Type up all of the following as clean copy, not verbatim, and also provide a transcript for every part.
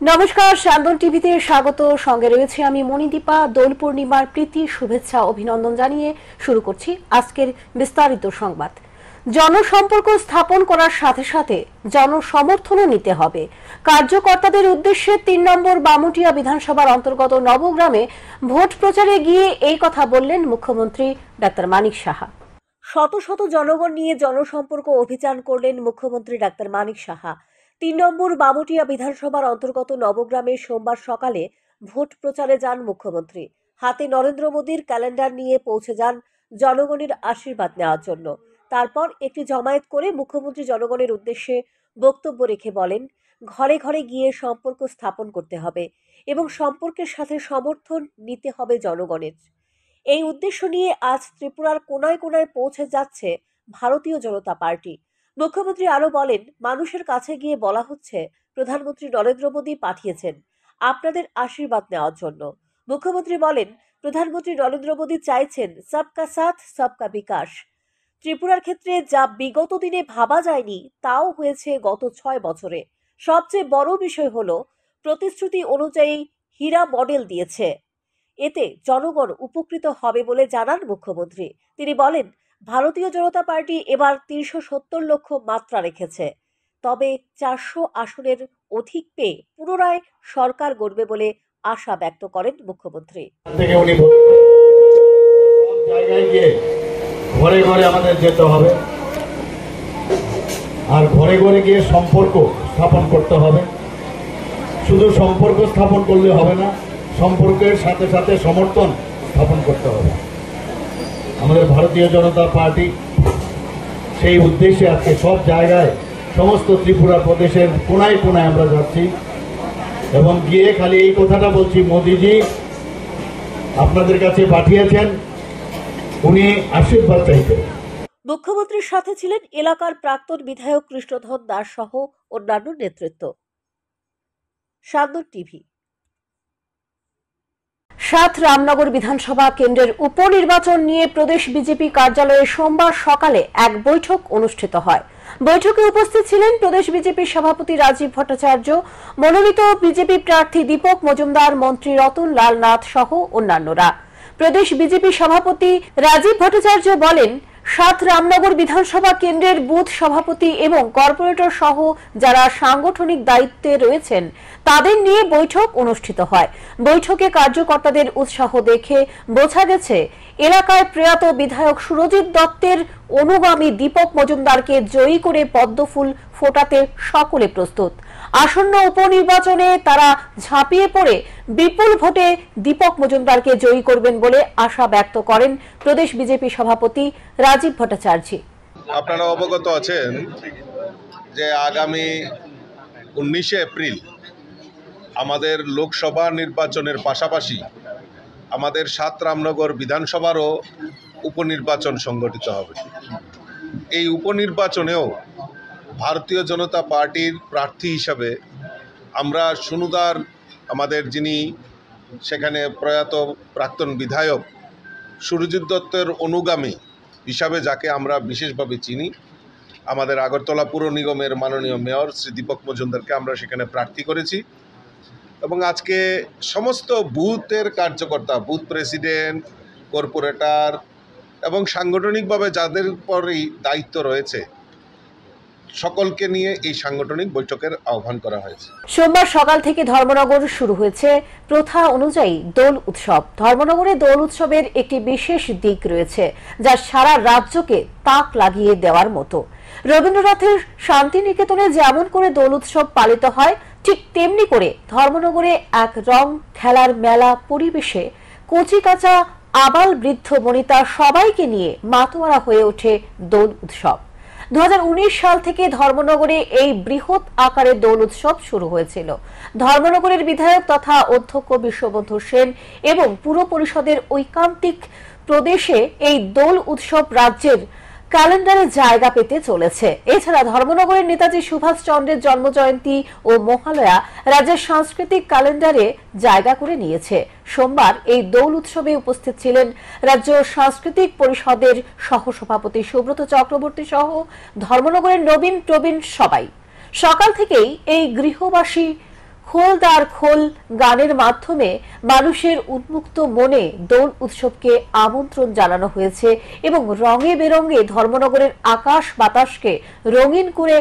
নমস্কার, শান্তন টিভিতে স্বাগত। সঙ্গে রয়েছে আমি মণিদীপা। দোল পূর্ণিমার প্রীতি শুভেচ্ছা অভিনন্দন জানিয়ে শুরু করছি আজকের বিস্তারিত সংবাদ। জনসম্পর্ক স্থাপন করার সাথে সাথে জনসমর্থনও নিতে হবে। কার্যকর্তাদের উদ্দেশ্যে ৩ নম্বর বামুটিয়া বিধানসভার অন্তর্গত নবগ্রামে ভোট প্রচারে গিয়ে এই কথা বললেন মুখ্যমন্ত্রী ডাক্তার মানিক সাহা। শত শত জনগণ নিয়ে জনসম্পর্ক অভিযান করলেন মুখ্যমন্ত্রী ডাক্তার মানিক সাহা। ৩ নম্বর বামুটিয়া বিধানসভার অন্তর্গত নবগ্রামে সোমবার সকালে ভোট প্রচারে যান মুখ্যমন্ত্রী। হাতে নরেন্দ্র মোদীর ক্যালেন্ডার নিয়ে পৌঁছে যান জনগণের আশীর্বাদ নেওয়ার জন্য। তারপর একটি জমায়েত করে মুখ্যমন্ত্রী জনগণের উদ্দেশ্যে বক্তব্য রেখে বলেন, ঘরে ঘরে গিয়ে সম্পর্ক স্থাপন করতে হবে এবং সম্পর্কের সাথে সমর্থন নিতে হবে জনগণের। এই উদ্দেশ্য নিয়ে আজ ত্রিপুরার কোনায় কোনায় পৌঁছে যাচ্ছে ভারতীয় জনতা পার্টি। মুখ্যমন্ত্রী আরো বলেন, মানুষের কাছে গিয়ে বলা হচ্ছে প্রধানমন্ত্রী নরেন্দ্র মোদী পাঠিয়েছেন আপনাদের আশীর্বাদ নেওয়ার জন্য। মুখ্যমন্ত্রী বলেন, প্রধানমন্ত্রী নরেন্দ্র মোদী চাইছেন সবকা সাথ সবকা বিকাশ। ত্রিপুরার ক্ষেত্রে যা বিগত দিনে ভাবা যায়নি তাও হয়েছে গত 6 বছরে। সবচেয়ে বড় বিষয় হলো প্রতিশ্রুতি অনুযায়ী হীরা মডেল দিয়েছে। এতে জনগণ উপকৃত হবে বলে জানান মুখ্যমন্ত্রী। তিনি বলেন, ভারতীয় জনতা পার্টি এবার ৩৭০ লক্ষ মাত্রা রেখেছে, তবে ৪০০ আসনের অধিক পেয়ে পুনরায় সরকার গড়বে বলে আশা ব্যক্ত করেন মুখ্যমন্ত্রী। ঘরে ঘরে আমাদের যেতে হবে, আর ঘরে ঘরে গিয়ে সম্পর্ক স্থাপন করতে হবে। শুধু সম্পর্ক স্থাপন করলে হবে না, সম্পর্কের সাথে সাথে সমর্থন স্থাপন করতে হবে। আমাদের ভারতীয় জনতা পার্টি সেই উদ্দেশ্যে আজকে সব জায়গায় সমস্ত ত্রিপুরা প্রদেশের কোনায় কোনায় আমরা যাচ্ছি এবং গিয়ে খালি এই কথাটা বলছি, মোদিজি আপনাদের কাছে পাঠিয়েছেন, উনি আশীর্বাদ চাইতেন। মুখ্যমন্ত্রীর সাথে ছিলেন এলাকার প্রাক্তন বিধায়ক কৃষ্ণধন দাস সহ অন্যান্য নেতৃত্ব। শান্তন টিভি। 7 রামনগর বিধানসভা কেন্দ্রের উপনির্বাচন নিয়ে প্রদেশ বিজেপি কার্যালয়ে সোমবার সকালে এক বৈঠক অনুষ্ঠিত হয়। বৈঠকে উপস্থিত ছিলেন প্রদেশ বিজেপির সভাপতি রাজীব ভট্টাচার্য, মনোনীত বিজেপি প্রার্থী দীপক মজুমদার, মন্ত্রী রতন লাল নাথ সহ অন্যান্যরা। প্রদেশ বিজেপি সভাপতি রাজীব ভট্টাচার্য বলেন, 7 রামনগর বিধানসভা কেন্দ্রের বুথ সভাপতি এবং কর্পোরেটর সহ যারা সাংগঠনিক দায়িত্বে রয়েছেন তাদের নিয়ে বৈঠক অনুষ্ঠিত হয়। বৈঠকে কার্যকর্তাদের উৎসাহ দেখে বোঝা গেছে এলাকায় প্রয়াত বিধায়ক সুরজিৎ দত্তের অনুগামী দীপক মজুমদারকে জয়ী করে পদ্মফুল ফোটাতে সকলে প্রস্তুত। আসন্ন উপনির্বাচনে তারা ঝাঁপিয়ে পড়ে বিপুল ভোটে দীপক মজুমদারকে জয়ী করবেন বলে আশা ব্যক্ত করেন প্রদেশ বিজেপি সভাপতি রাজীব ভট্টাচার্য। আপনারা অবগত আছেন যে আগামী 19 এপ্রিল আমাদের লোকসভা নির্বাচনের পাশাপাশি আমাদের 7 রামনগর বিধানসভারও উপনির্বাচন সংগঠিত হবে। এই উপনির্বাচনেও ভারতীয় জনতা পার্টির প্রার্থী হিসাবে আমরা সুনুদার, আমাদের যিনি সেখানে প্রয়াত প্রাক্তন বিধায়ক সুরজিৎ দত্তের অনুগামী হিসাবে যাকে আমরা বিশেষভাবে চিনি, আমাদের আগরতলা পুর নিগমের মাননীয় মেয়র শ্রী দীপক মজুমদারকে আমরা সেখানে প্রার্থী করেছি। এবং আজকে সমস্ত বুথের কার্যকর্তা, বুথ প্রেসিডেন্ট, কর্পোরেটর এবং সাংগঠনিকভাবে যাদের পরই দায়িত্ব রয়েছে সকলকে নিয়ে এই সাংগঠনিক বৈঠকের আহ্বান করা হয়েছে। সোমবার সকাল থেকে ধর্মনগর শুরু হয়েছে প্রথা অনুযায়ী দোল উৎসব। ধর্মনগরে দোল উৎসবের একটি বিশেষ দিক রয়েছে যা সারা রাজ্যকে তাক লাগিয়ে দেওয়ার মতো। রবীন্দ্রনাথের শান্তিনিকেতনে যেমন করে দোল উৎসব পালিত হয়, ঠিক তেমনি করে ধর্মনগরে এক রং খেলার মেলা পরিবেশে কচি কাঁচা আবাল বৃদ্ধ বনিতা সবাইকে নিয়ে মাতোয়ারা হয়ে ওঠে দোল উৎসব। 2019 সাল থেকে ধর্মনগরে এই বৃহৎ আকারে দোল উৎসব শুরু হয়েছিল। ধর্মনগরের বিধায়ক তথা অধ্যক্ষ বিশ্ববন্ধু সেন এবং পুর পরিষদের ঐকান্তিক প্রদেশে এই দোল উৎসব রাজ্যের ক্যালেন্ডারে জায়গা পেতে চলেছে। এছাড়া ধর্মনগরের নেতাজি সুভাষচন্দ্রের জন্মজয়ন্তী ও মহালয়া রাজ্যের সাংস্কৃতিক ক্যালেন্ডারে জায়গা করে নিয়েছে। সোমবার এই দোল উৎসবে উপস্থিত ছিলেন রাজ্য সাংস্কৃতিক পরিষদের সহসভাপতি সুব্রত চক্রবর্তী সহ ধর্মনগরের নবীন প্রবীণ সবাই। সকাল থেকেই এই গৃহবাসী খোলদার খোল গানের মাধ্যমে মানুষের উন্মুক্ত মনে দোল উৎসবকে আমন্ত্রণ জানানো হয়েছে এবং রঙে বেরঙে ধর্মনগরের আকাশ বাতাসকে রঙিন করে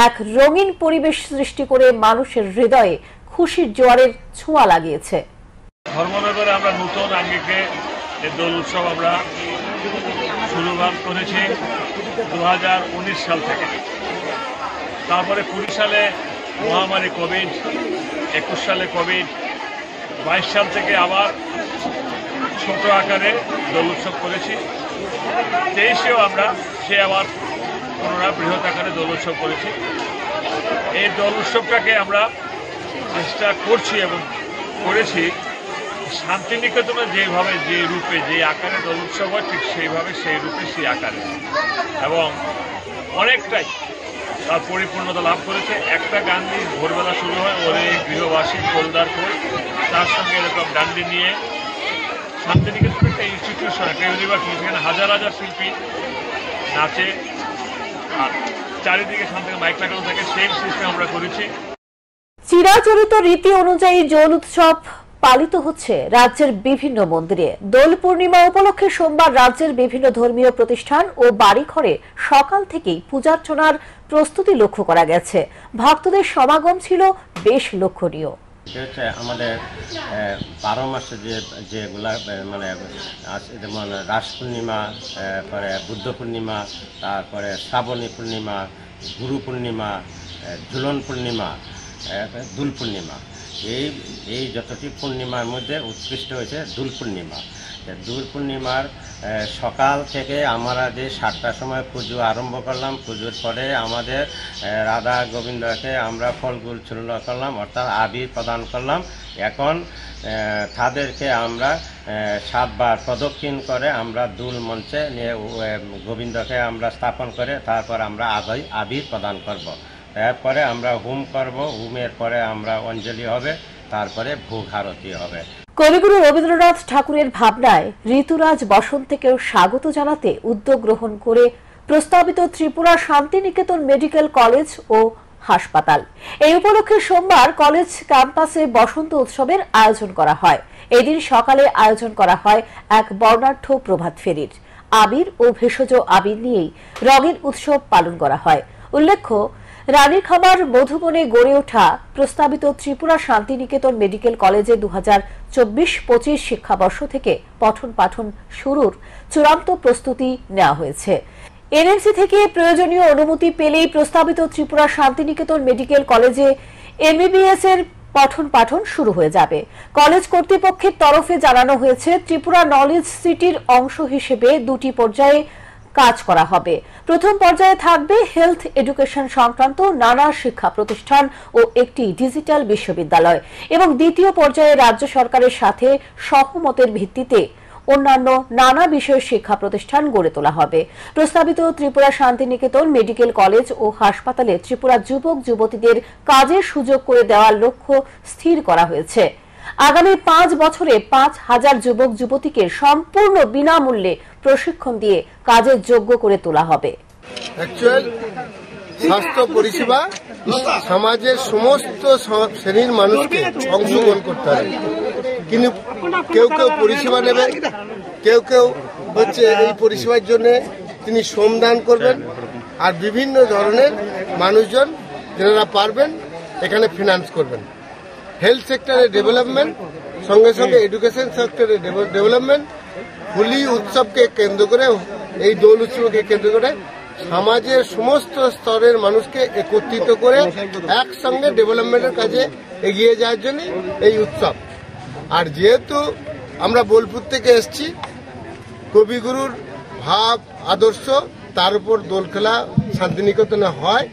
এক রঙিন পরিবেশ সৃষ্টি করে মানুষের হৃদয়ে খুশির জোয়ারের ছোঁয়া লাগিয়েছে। ধর্মনগরে আমরা নতুন আঙ্গিকে এই দোল উৎসব আমরা শুরু করেছি 2019 সাল থেকে। তারপরে 20 সালে মহামারী কোভিড, 21 সালে কোভিড, 22 সাল থেকে আবার ছোট আকারে দোল উৎসব করেছি। 23-এও আমরা আবার পুনরায় বৃহৎ আকারে দোল উৎসব করেছি। এই দোল উৎসবটাকে আমরা চেষ্টা করছি এবং করেছি শান্তিনিকেতনে যেভাবে, যে রূপে, যে আকারে দোল উৎসব হয় ঠিক সেইভাবে, সেই রূপে, সেই আকারে, এবং অনেকটাই তার পরিপূর্ণতা লাভ করেছে। একটা গান দিয়ে ভোরবেলা শুরু হয়, ওরে গৃহবাসী খোলদার খোল, তার সঙ্গে এরকম ডান্ডি নিয়ে শান্তিনিকেতন একটা ইনস্টিটিউশন, একটা ইউনিভার্সিটি, সেখানে হাজার হাজার শিল্পী নাচে আর চারিদিকে শান্তি মাইক লাগানো থাকে, সেই সিস্টেম আমরা করেছি। চিরাচরিত রীতি অনুযায়ী দোল উৎসব পালিত হচ্ছে রাজ্যের বিভিন্ন মন্দিরে। দোল পূর্ণিমা উপলক্ষে সোমবার রাজ্যের বিভিন্ন ধর্মীয় প্রতিষ্ঠান ও বাড়িঘরে সকাল থেকেই পূজার্চনার প্রস্তুতি লক্ষ্য করা গেছে। ভক্তদের সমাগম ছিল বেশ লক্ষণীয়। আমাদের 12 মাসে যেগুলা মানে যেমন রাস পূর্ণিমা, পরে বুদ্ধ পূর্ণিমা, তারপরে শ্রাবণী পূর্ণিমা, গুরু পূর্ণিমা, ঝুলন পূর্ণিমা, দোল পূর্ণিমা, এই যতটি পূর্ণিমার মধ্যে উৎকৃষ্ট হয়েছে দোল পূর্ণিমা। দোল পূর্ণিমার সকাল থেকে আমরা যে 7টার সময় পুজো আরম্ভ করলাম, পুজোর পরে আমাদের রাধা গোবিন্দকে আমরা ফলগুল চূর্ণ করলাম, অর্থাৎ আবির প্রদান করলাম। এখন তাদেরকে আমরা 7 বার প্রদক্ষিণ করে আমরা দোল মঞ্চে নিয়ে গোবিন্দকে আমরা স্থাপন করে তারপর আমরা আবির প্রদান করব। তারপরে আমরা হোম করব, হোমের পরে আমরা অঞ্জলি হবে, তারপরে ভোগ আরতি হবে। কবিগুরু রবীন্দ্রনাথ ঠাকুরের ভাবনায় ঋতুরাজ বসন্তেকেও স্বাগত জানাতে উদ্যোগ গ্রহণ করে প্রস্তাবিত ত্রিপুরা শান্তিনিকেতন মেডিকেল কলেজ ও হাসপাতাল। এই উপলক্ষে সোমবার কলেজ ক্যাম্পাসে বসন্ত উৎসবের আয়োজন করা হয়। এদিন সকালে আয়োজন করা হয় এক বর্ণাঢ্য প্রভাত ফেরির। আবির ও ভেষজ আবির নিয়েই রঙের উৎসব পালন করা হয়। উল্লেখ্য, রানীখামার মধুবনে গড়ে ওঠা প্রস্তাবিত ত্রিপুরা শান্তিনিকেতন মেডিকেল কলেজে 2024-25 শিক্ষাবর্ষ থেকে পঠন পাঠন শুরুর চূড়ান্ত প্রস্তুতি নেওয়া হয়েছে। এনএমসি থেকে প্রয়োজনীয় অনুমতি পেলেই প্রস্তাবিত ত্রিপুরা শান্তিনিকেতন মেডিকেল কলেজে এমবিবিএস এর পঠন পাঠন শুরু হয়ে যাবে। কলেজ কর্তৃপক্ষের তরফে জানানো হয়েছে, ত্রিপুরা নলেজ সিটির অংশ হিসেবে 2টি পর্যায়ে কাজ করা হবে। প্রথম পর্যায়ে থাকবে হেলথ এডুকেশন সংক্রান্ত নানা শিক্ষা প্রতিষ্ঠান ও একটি ডিজিটাল বিশ্ববিদ্যালয়, এবং দ্বিতীয় পর্যায়ে রাজ্য সরকারের সাথে সহমতের ভিত্তিতে অন্যান্য নানা বিষয়ের শিক্ষা প্রতিষ্ঠান গড়ে তোলা হবে। প্রস্তাবিত ত্রিপুরা শান্তিনিকেতন মেডিকেল কলেজ ও হাসপাতালে ত্রিপুরা যুবক যুবতীদের কাজের সুযোগ করে দেওয়ার লক্ষ্য স্থির করা হয়েছে। আগামী 5 বছরে 5000 যুবক যুবতীকে সম্পূর্ণ বিনামূল্যে প্রশিক্ষণ দিয়ে কাজের যোগ্য করে তোলা হবে। স্বাস্থ্য পরিষেবা সমাজের সমস্ত শ্রেণীর মানুষকে অংশগ্রহণ করতে হবে, কিন্তু কেউ কেউ পরিষেবা নেবেন, কেউ কেউ হচ্ছে এই পরিষেবার জন্য তিনি শ্রমদান করবেন, আর বিভিন্ন ধরনের মানুষজন যারা পারবেন এখানে ফিনান্স করবেন। হেলথ সেক্টরের ডেভেলপমেন্ট সঙ্গে সঙ্গে এডুকেশন সেক্টরের ডেভেলপমেন্ট, হোলি উৎসবকে কেন্দ্র করে, এই দোল উৎসবকে কেন্দ্র করে সমাজের সমস্ত স্তরের মানুষকে একত্রিত করে একসঙ্গে ডেভেলপমেন্টের কাজে এগিয়ে যাওয়ার জন্য এই উৎসব। আর যেহেতু আমরা বোলপুর থেকে এসেছি, কবিগুরুর ভাব আদর্শ তার উপর দোল খেলা শান্তিনিকেতনে হয়,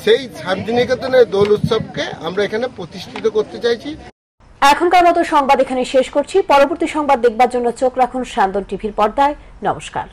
সেই শান্তিনিকেতনের দোল উৎসবকে আমরা এখানে প্রতিষ্ঠিত করতে চাইছি। এখনকার মতো সংবাদ এখানে শেষ করছি। পরবর্তী সংবাদ দেখবার জন্য চোখ রাখুন সান্দন টিভির পর্দায়। নমস্কার।